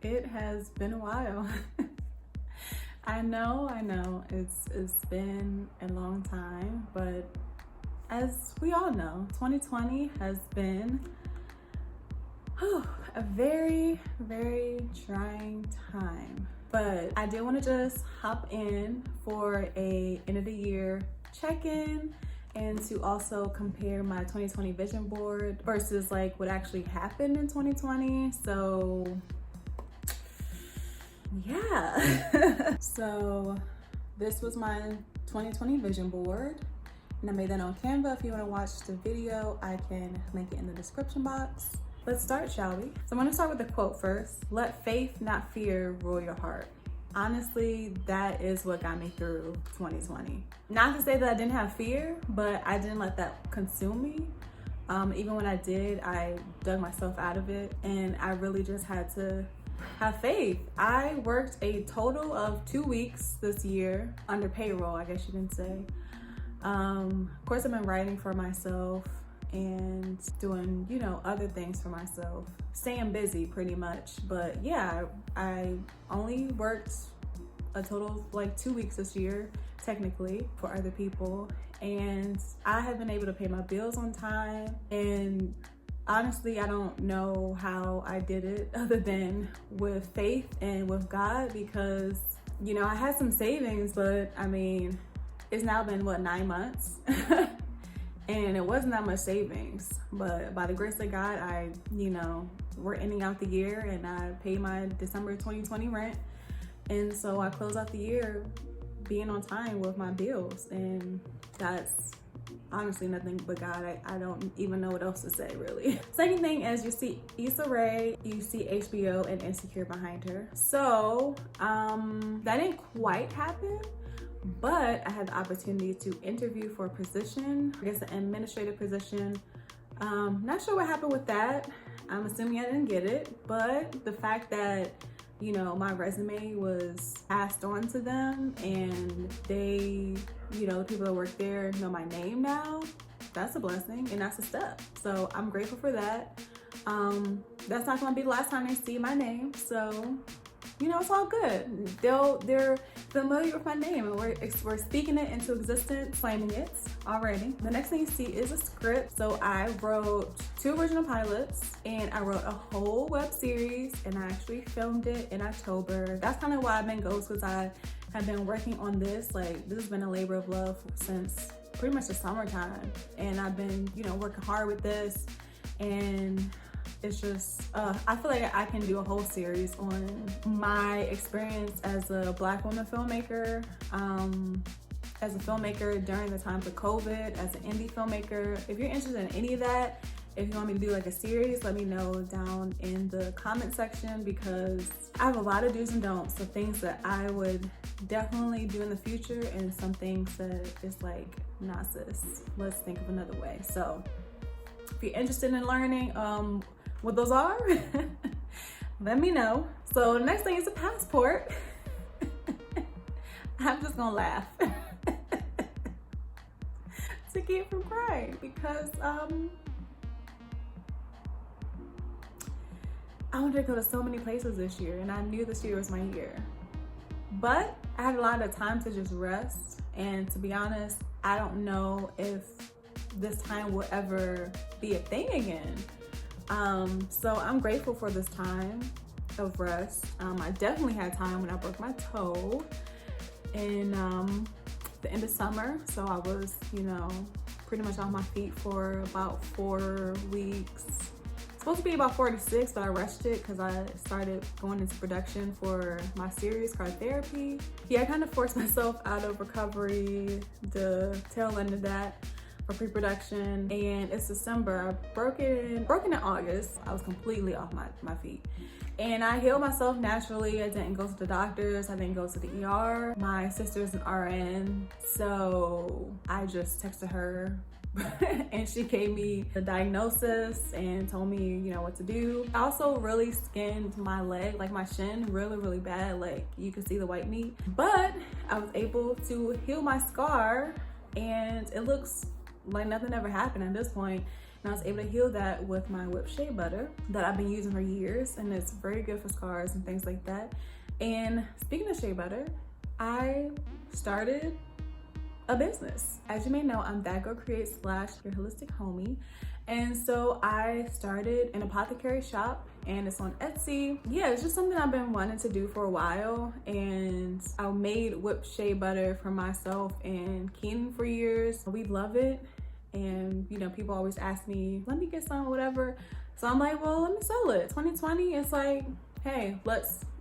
It has been a while. I know, it's been a long time, but as we all know, 2020 has been a very, very trying time. But I did want to just hop in for a end of the year check-in and to also compare my 2020 vision board versus like what actually happened in 2020. So yeah. So this was my 2020 vision board, and I made that on Canva. If you want to watch the video, I can link it in the description box. Let's start, shall we? So I'm going to start with the quote first. Let faith, not fear, rule your heart. Honestly, that is what got me through 2020. Not to say that I didn't have fear, but I didn't let that consume me. Even when I did, I dug myself out of it, and I really just had to have faith. I worked a total of 2 weeks this year under payroll, I guess you can say. Of course, I've been writing for myself and doing, other things for myself, staying busy pretty much. But yeah, I only worked a total of like 2 weeks this year, technically, for other people. And I have been able to pay my bills on time. And honestly, I don't know how I did it other than with faith and with God, because, I had some savings, but I mean, it's now been 9 months and it wasn't that much savings, but by the grace of God, we're ending out the year and I paid my December 2020 rent. And so I closed out the year being on time with my bills, and that's honestly nothing but God. I don't even know what else to say, really. Second thing is, you see Issa Rae, you see HBO and Insecure behind her. So that didn't quite happen, but I had the opportunity to interview for a position, I guess an administrative position. Not sure what happened with that. I'm assuming I didn't get it, but the fact that my resume was passed on to them and they, the people that work there know my name now, that's a blessing and that's a step. So I'm grateful for that. That's not gonna be the last time they see my name. So, it's all good. They're familiar with my name, and we're speaking it into existence, claiming it already. The next thing you see is a script. So I wrote 2 original pilots and I wrote a whole web series, and I actually filmed it in October. That's kind of why I've been ghost, because I have been working on this. Like, this has been a labor of love since pretty much the summertime, and I've been, working hard with this, and it's just, I feel like I can do a whole series on my experience as a Black woman filmmaker, as a filmmaker during the times of COVID, as an indie filmmaker. If you're interested in any of that, if you want me to do like a series, let me know down in the comment section, because I have a lot of do's and don'ts, so things that I would definitely do in the future, and some things that is like, nah sis, let's think of another way. So if you're interested in learning what those are, let me know. So the next thing is a passport. I'm just gonna laugh to keep from crying, because I wanted to go to so many places this year, and I knew this year was my year. But I had a lot of time to just rest, and to be honest, I don't know if this time will ever be a thing again. So I'm grateful for this time of rest. I definitely had time when I broke my toe in the end of summer. So I was, pretty much on my feet for about 4 weeks. It's supposed to be about 4 to 6, but I rushed it because I started going into production for my series called Therapy. Yeah, I kind of forced myself out of recovery, the tail end of that, for pre-production. And it's December. I broke it in August. I was completely off my feet. And I healed myself naturally. I didn't go to the doctors. I didn't go to the ER. My sister's an RN, so I just texted her and she gave me the diagnosis and told me, what to do. I also really skinned my leg, like my shin, really, really bad. Like, you could see the white meat. But I was able to heal my scar, and it looks like nothing ever happened at this point. And I was able to heal that with my whipped shea butter that I've been using for years, and it's very good for scars and things like that. And speaking of shea butter, I started a business. As you may know, I'm That Girl Creates / your holistic homie. And so I started an apothecary shop, and it's on Etsy. Yeah, it's just something I've been wanting to do for a while. And I made whipped shea butter for myself and Keenan for years. We love it. And you know, people always ask me, let me get some, whatever. So I'm like, well, let me sell it. 2020, it's like, hey,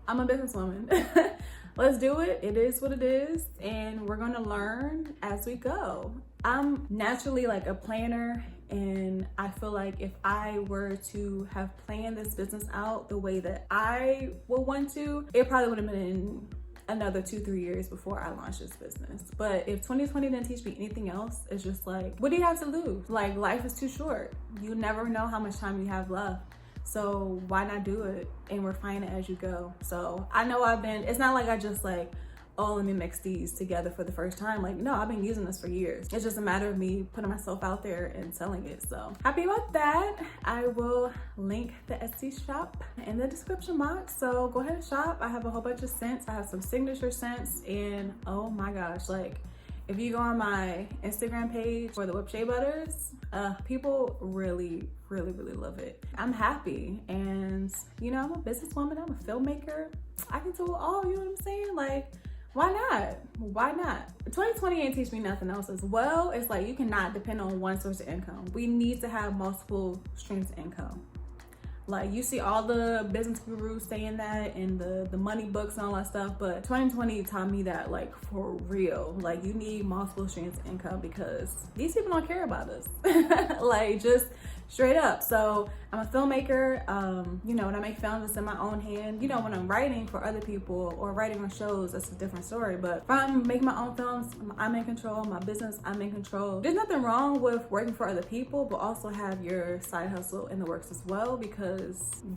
I'm a businesswoman. Let's do it. It is what it is. And we're gonna learn as we go. I'm naturally like a planner, and I feel like if I were to have planned this business out the way that I would want to, it probably would have been another 2-3 years before I launched this business. But if 2020 didn't teach me anything else, it's just like, what do you have to lose? Like, life is too short. You never know how much time you have left. So why not do it and refine it as you go? So I know it's not like I just like, oh, let me mix these together for the first time. Like, no, I've been using this for years. It's just a matter of me putting myself out there and selling it. So happy about that. I will link the Etsy shop in the description box. So go ahead and shop. I have a whole bunch of scents. I have some signature scents, and oh my gosh, like if you go on my Instagram page for the whipped shea butters, people really love it. I'm happy, and you know, I'm a businesswoman, I'm a filmmaker. I can do it all, you know what I'm saying? Like, why not? Why not? 2020 ain't teach me nothing else as well. It's like you cannot depend on one source of income. We need to have multiple streams of income. Like, you see all the business gurus saying that in the money books and all that stuff, but 2020 taught me that, like, for real. Like, you need multiple streams of income because these people don't care about us. Like, just straight up. So I'm a filmmaker. You know, when I make films, it's in my own hand. You know, when I'm writing for other people or writing on shows, that's a different story. But if I'm making my own films, I'm in control. My business, I'm in control. There's nothing wrong with working for other people, but also have your side hustle in the works as well, because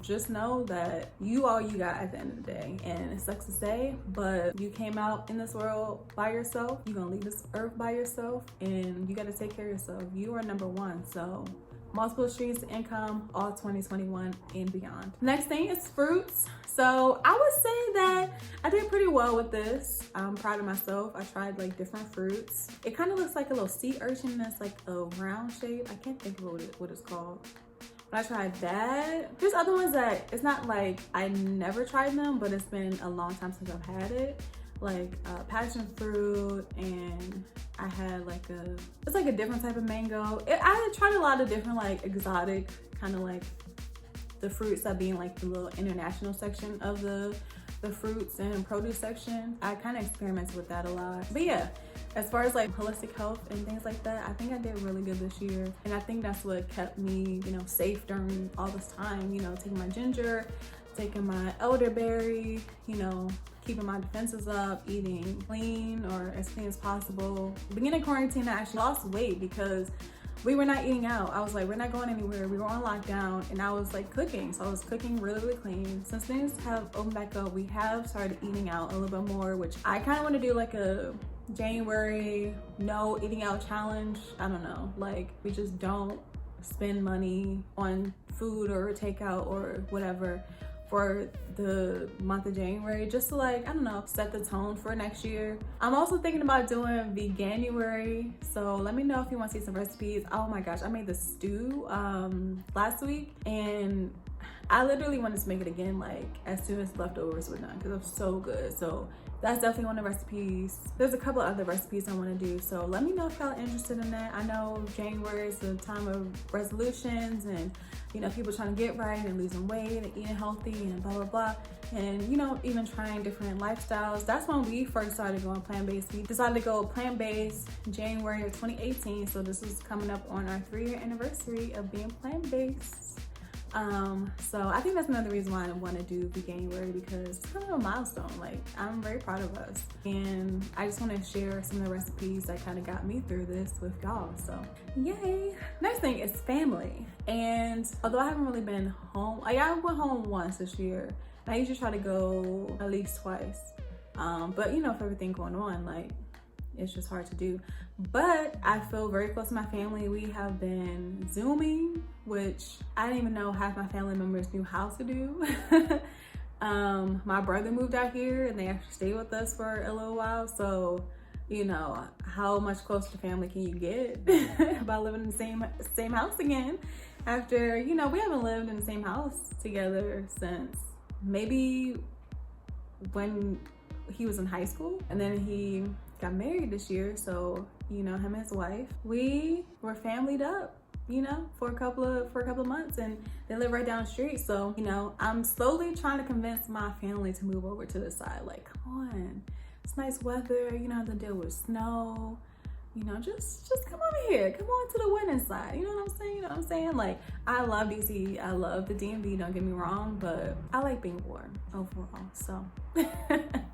just know that you all you got at the end of the day. And it sucks to say, but you came out in this world by yourself. You're gonna leave this earth by yourself, and you gotta take care of yourself. You are number one. So multiple streams of income, all 2021 and beyond. Next thing is fruits. So I would say that I did pretty well with this. I'm proud of myself. I tried like different fruits. It kind of looks like a little sea urchin that's like a round shape. I can't think of what it's called. But I tried that. There's other ones that it's not like I never tried them, but it's been a long time since I've had it. Like passion fruit, and I had like it's like a different type of mango. I had tried a lot of different like exotic kind of like the fruits that be in like the little international section of the fruits and produce section. I kind of experimented with that a lot. But yeah, as far as like holistic health and things like that, I think I did really good this year. And I think that's what kept me, you know, safe during all this time, you know, taking my ginger, taking my elderberry, you know, keeping my defenses up, eating clean or as clean as possible. Beginning of quarantine, I actually lost weight because we were not eating out. I was like, we're not going anywhere. We were on lockdown, and I was like cooking. So I was cooking really clean. Since things have opened back up, we have started eating out a little bit more, which I kind of want to do like a January no eating out challenge. I don't know, like we just don't spend money on food or takeout or whatever for the month of January, just to like, I don't know, set the tone for next year. I'm also thinking about doing Veganuary, so let me know if you want to see some recipes. Oh my gosh, I made this stew last week, and I literally wanted to make it again like as soon as leftovers were done because it was so good. So that's definitely one of the recipes. There's a couple other recipes I want to do, so let me know if y'all are interested in that. I know January is the time of resolutions and, you know, people trying to get right and losing weight and eating healthy and blah blah, and you know, even trying different lifestyles. That's when we first started going plant-based. We decided to go plant-based January of 2018, so this is coming up on our 3-year anniversary of being plant-based. So I think that's another reason why I want to do Veganuary, because it's kind of a milestone. Like, I'm very proud of us, and I just want to share some of the recipes that kind of got me through this with y'all. So yay. Next thing is family. And although I haven't really been home, like I went home once this year, and I usually try to go at least twice. But you know, with everything going on, like it's just hard to do. But I feel very close to my family. We have been Zooming, which I didn't even know half my family members knew how to do. My brother moved out here and they actually stayed with us for a little while. So, you know, how much closer to family can you get by living in the same house again? After, you know, we haven't lived in the same house together since maybe when he was in high school, and then he got married this year. So, you know, him and his wife, we were familyed up, you know, for a couple of months, and they live right down the street. So, you know, I'm slowly trying to convince my family to move over to the side. Like, come on, it's nice weather, you don't have to deal with snow. You know, just come over here. Come on to the winning side. You know what I'm saying? You know what I'm saying? Like, I love DC. I love the DMV, don't get me wrong, but I like being warm overall. So,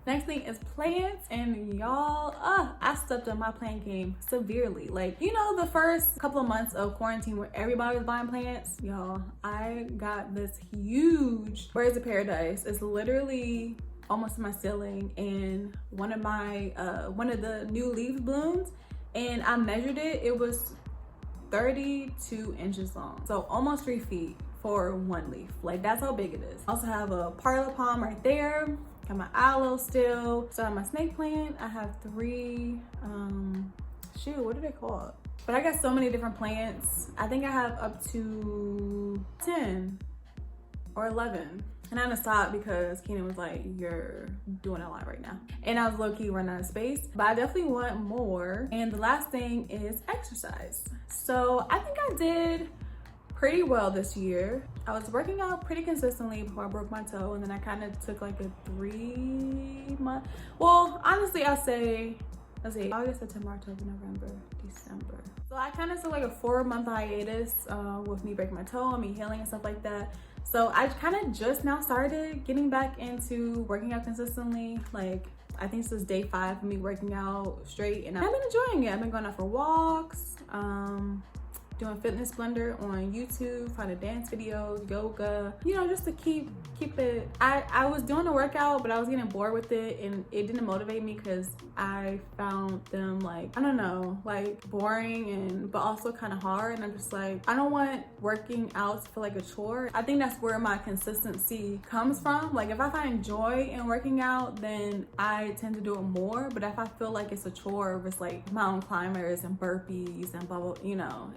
next thing is plants. And y'all, I stepped up my plant game severely. Like, you know, the first couple of months of quarantine where everybody was buying plants, y'all, I got this huge birds of paradise. It's literally almost to my ceiling, and one of the new leaf blooms, and I measured it, it was 32 inches long. So almost 3 feet for one leaf. Like, that's how big it is. I also have a parlor palm right there. Got my aloe still. So I have my snake plant. I have 3, what are they called? But I got so many different plants. I think I have up to 10 or 11. And I had to stop because Keenan was like, you're doing a lot right now. And I was low-key running out of space, but I definitely want more. And the last thing is exercise. So I think I did pretty well this year. I was working out pretty consistently before I broke my toe, and then I kind of took like a 3-month, well, honestly, I'll say, let's see, August, September, October, November, December. So I kind of took like a 4-month hiatus with me breaking my toe and me healing and stuff like that. So I kind of just now started getting back into working out consistently. Like, I think this is day 5 of me working out straight, and I've been enjoying it. I've been going out for walks, doing Fitness Blender on YouTube, finding dance videos, yoga, you know, just to keep it. I was doing a workout, but I was getting bored with it, and it didn't motivate me because I found them, like, I don't know, like boring but also kind of hard. And I'm just like, I don't want working out to feel like a chore. I think that's where my consistency comes from. Like, if I find joy in working out, then I tend to do it more. But if I feel like it's a chore, if it's like mountain climbers and burpees and blah, blah, you know,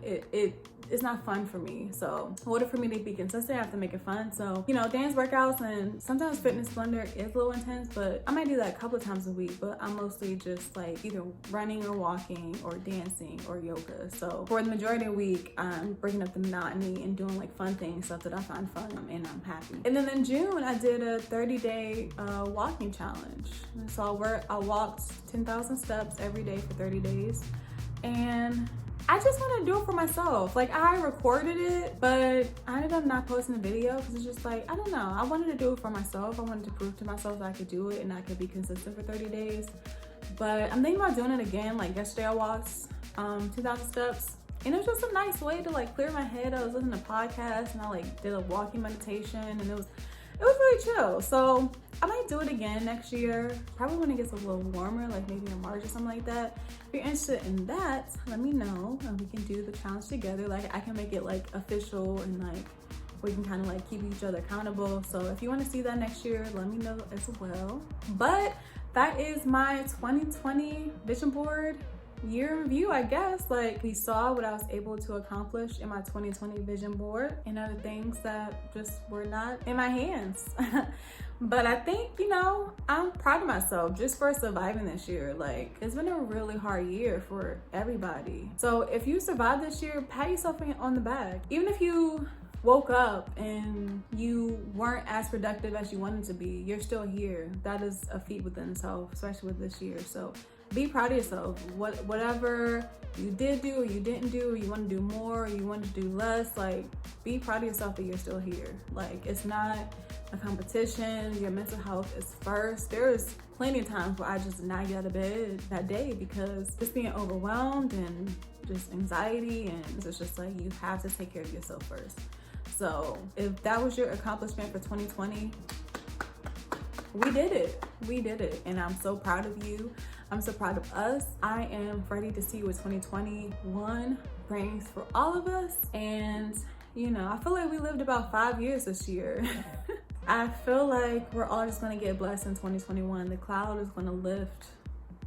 it's not fun for me. So in order for me to be consistent, I have to make it fun. So, you know, dance workouts and sometimes Fitness Blender is a little intense, but I might do that a couple of times a week. But I'm mostly just like either running or walking or dancing or yoga. So for the majority of the week, I'm breaking up the monotony and doing like fun things, stuff that I find fun, and I'm happy. And then in June, I did a 30-day walking challenge. So I walked 10,000 steps every day for 30 days. And I just want to do it for myself. Like, I recorded it, but I ended up not posting the video because it's just like, I don't know. I wanted to do it for myself. I wanted to prove to myself that I could do it and I could be consistent for 30 days. But I'm thinking about doing it again. Like, yesterday I walked 2,000 steps. And it was just a nice way to like clear my head. I was listening to podcasts and I like did a walking meditation, and it was really chill. So I might do it again next year, probably when it gets a little warmer, like maybe in March or something like that. If you're interested in that, let me know and we can do the challenge together. Like, I can make it like official, and like we can kind of like keep each other accountable. So if you want to see that next year, let me know as well. But that is my 2020 vision board year in review, I guess. Like, we saw what I was able to accomplish in my 2020 vision board and other things that just were not in my hands. But I think, you know, I'm proud of myself just for surviving this year. Like, it's been a really hard year for everybody. So if you survived this year, pat yourself on the back. Even if you woke up and you weren't as productive as you wanted to be, you're still here. That is a feat within itself, especially with this year. So be proud of yourself. Whatever you did do or you didn't do, or you want to do more or you want to do less, like, be proud of yourself that you're still here. Like, it's not a competition. Your mental health is first. There's plenty of times where I just did not get out of bed that day because just being overwhelmed and just anxiety, and it's just like, you have to take care of yourself first. So if that was your accomplishment for 2020, we did it. And I'm so proud of you. I'm so proud of us. I am ready to see what 2021 brings for all of us. And you know, I feel like we lived about 5 years this year. I feel like we're all just gonna get blessed in 2021. The cloud is gonna lift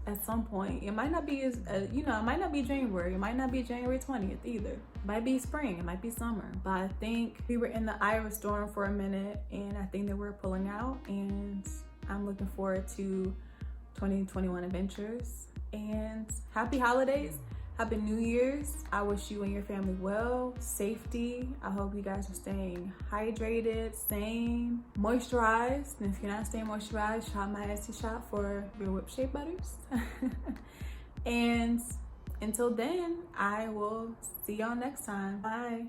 at some point. It might not be you know, it might not be January. It might not be January 20th either. It might be spring, it might be summer. But I think we were in the eye of a storm for a minute, and I think that we're pulling out, and I'm looking forward to 2021 adventures. And happy holidays. Happy New Year's. I wish you and your family well, safety. I hope you guys are staying hydrated, sane, moisturized. And if you're not staying moisturized, shop my Etsy shop for your whip shea butters. And until then, I will see y'all next time. Bye.